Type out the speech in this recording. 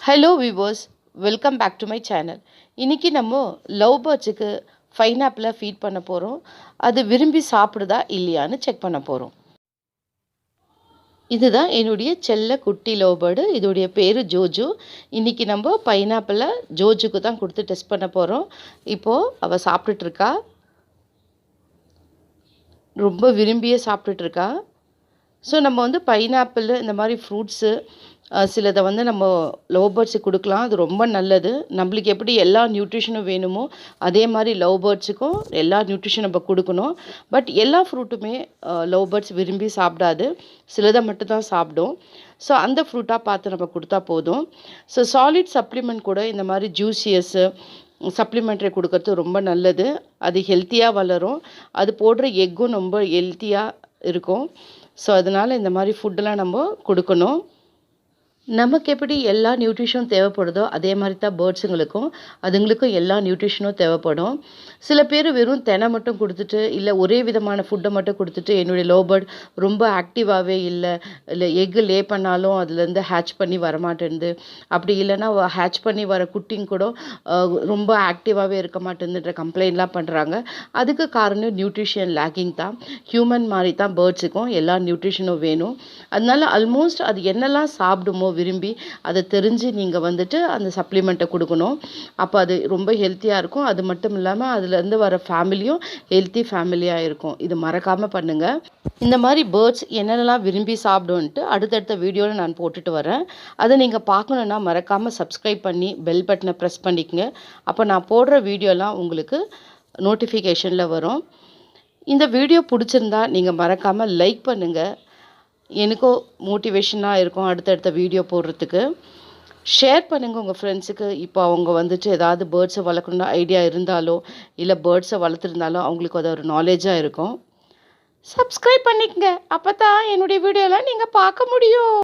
Hello viewers, welcome back to my channel. இன்றைக்கி நம்ம love பேர்ட்ஸுக்கு பைனாப்பிளை feet பண்ண போகிறோம். அது விரும்பி சாப்பிடுதா இல்லையான்னு செக் பண்ண போகிறோம். இதுதான் என்னுடைய செல்ல குட்டி லவ் பேர்டு. இதோடைய பேர் ஜோஜோ. இன்றைக்கி நம்ம பைனாப்பிளை ஜோஜுக்கு தான் கொடுத்து டெஸ்ட் பண்ண போகிறோம். இப்போது அவள் சாப்பிட்டுட்ருக்கா. ரொம்ப விரும்பியே சாப்பிட்டுட்ருக்கா. ஸோ நம்ம வந்து பைனாப்பிள் இந்த மாதிரி ஃப்ரூட்ஸு சிலதை வந்து நம்ம லவ் பேர்ட்ஸுக்கு கொடுக்கலாம். அது ரொம்ப நல்லது. நம்மளுக்கு எப்படி எல்லா நியூட்ரிஷனும் வேணுமோ அதே மாதிரி லவ் பேர்ட்ஸுக்கும் எல்லா நியூட்ரிஷன் நம்ம கொடுக்கணும். பட் எல்லா ஃப்ரூட்டுமே லவ் பேர்ட்ஸ் விரும்பி சாப்பிடாது. சிலதை மட்டும்தான் சாப்பிடும். ஸோ அந்த ஃப்ரூட்டாக பார்த்து நம்ம கொடுத்தா போதும். ஸோ சாலிட் சப்ளிமெண்ட் கூட இந்த மாதிரி ஜூஸியஸ்ஸு சப்ளிமெண்ட்ரி கொடுக்கறது ரொம்ப நல்லது. அது ஹெல்த்தியாக வளரும். அது போடுற எக்கும் ரொம்ப ஹெல்த்தியாக இருக்கும். ஸோ அதனால் இந்த மாதிரி ஃபுட்டெல்லாம் நம்ம கொடுக்கணும். நமக்கு எப்படி எல்லா நியூட்ரிஷனும் தேவைப்படுதோ அதே மாதிரி தான் பேர்ட்ஸுங்களுக்கும் அதுங்களுக்கும் எல்லா நியூட்ரிஷனும் தேவைப்படும். சில பேர் வெறும் தெனை மட்டும் கொடுத்துட்டு இல்லை ஒரே விதமான ஃபுட்டை மட்டும் கொடுத்துட்டு என்னுடைய லவ் பேர்ட் ரொம்ப ஆக்டிவாகவே இல்லை எக்கு லே பண்ணாலும் அதுலேருந்து ஹேட்ச் பண்ணி வரமாட்டேன்து, அப்படி இல்லைன்னா ஹேட்ச் பண்ணி வர குட்டிங் கூட ரொம்ப ஆக்டிவாகவே இருக்க மாட்டேங்குதுன்ற கம்ப்ளைண்ட்லாம் பண்ணுறாங்க. அதுக்கு காரணம் நியூட்ரிஷன் லேக்கிங் தான். ஹியூமன் மாதிரி தான் பேர்ட்ஸுக்கும் எல்லா நியூட்ரிஷனும் வேணும். அதனால ஆல்மோஸ்ட் அது என்னெல்லாம் சாப்பிடுமோ விரும்பி அதை தெரிஞ்சு நீங்கள் வந்துட்டு அந்த சப்ளிமெண்ட்டை கொடுக்கணும். அப்போ அது ரொம்ப ஹெல்த்தியாக இருக்கும். அது மட்டும் இல்லாமல் அதுலேருந்து வர ஃபேமிலியும் ஹெல்த்தி ஃபேமிலியாக இருக்கும். இது மறக்காமல் பண்ணுங்கள். இந்த மாதிரி பேர்ட்ஸ் என்னென்னலாம் விரும்பி சாப்பிடுன்ட்டு அடுத்தடுத்த வீடியோவில் நான் போட்டுட்டு வரேன். அதை நீங்கள் பார்க்கணுன்னா மறக்காமல் சப்ஸ்கிரைப் பண்ணி பெல் பட்டனை ப்ரெஸ் பண்ணிக்கங்க. அப்போ நான் போடுற வீடியோலாம் உங்களுக்கு நோட்டிஃபிகேஷனில் வரும். இந்த வீடியோ பிடிச்சிருந்தா நீங்கள் மறக்காமல் லைக் பண்ணுங்கள். எனக்கும் மோட்டிவேஷனாக இருக்கும் அடுத்தடுத்த வீடியோ போடுறதுக்கு. ஷேர் பண்ணுங்கள் உங்கள் ஃப்ரெண்ட்ஸுக்கு. இப்போ அவங்க வந்துட்டு ஏதாவது பேர்ட்ஸை வளர்க்கணுன்னு ஐடியா இருந்தாலோ இல்லை பேர்ட்ஸை வளர்த்துருந்தாலோ அவங்களுக்கு அது ஒரு நாலேஜாக இருக்கும். சப்ஸ்கிரைப் பண்ணிக்கங்க. அப்போ தான் என்னுடைய வீடியோலாம் நீங்கள் பார்க்க முடியும்.